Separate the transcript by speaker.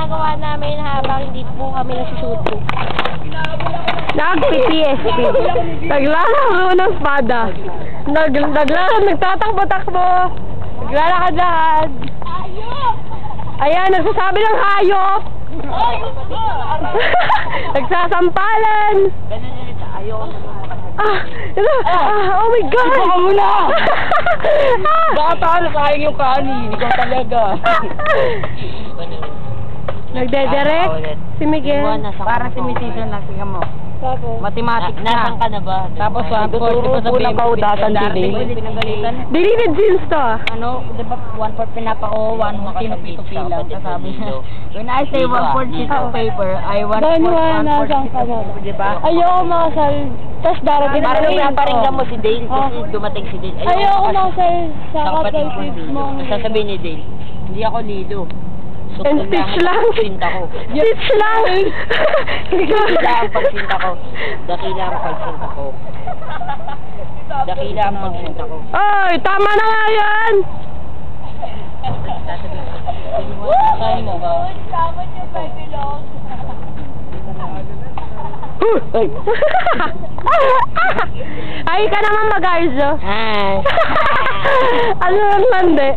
Speaker 1: ginagawa namin habang hindi po kami nagsushoot.
Speaker 2: Nag-PTSD. Naglalaro ng espada. Nagtatakbo-takbo. Naglalakad-lakad. Ayan, nagsasabi ng hayop. Nagsasampalan. Oh my God!
Speaker 3: Baka mo na! Baka talo sayang yung kanin. Ikaw talaga.
Speaker 2: Nagdedirect si Miguel.
Speaker 3: Para si Mrs. na, tingnan mo. Mathematics na.
Speaker 4: Nasaan ka na ba?
Speaker 3: Tapos 1/4, di ba sabihin mo,
Speaker 2: Deleted scenes to.
Speaker 3: ano, di ba 1/4 pinapako, 1 pinupitupi lang. Sabi niya, when I say 1/4 sheet of paper, I want 1/4 sheet of paper, di ba?
Speaker 2: Ayoko makasal. Tapos darating
Speaker 4: Parang pinaparinggan mo si Dale kasi dumating si Dale.
Speaker 2: Ayoko makasal sa
Speaker 4: kapatid
Speaker 2: kapatid
Speaker 4: mo.
Speaker 2: mo.
Speaker 4: Sasabihin ni Dale, hindi ako Lilo.
Speaker 2: And stitch lang.
Speaker 4: Pagsinta ko.
Speaker 2: Stitch lang.
Speaker 4: Dakila ang pagsinta ko. Dakila ang pagsinta ko. Dakila ang pagsinta ko.
Speaker 2: Ay, tama na nga yan.
Speaker 4: Sasabihin mo ba?
Speaker 2: Ay ka naman mag-arzo.
Speaker 4: Hi.
Speaker 2: Ano lang lande?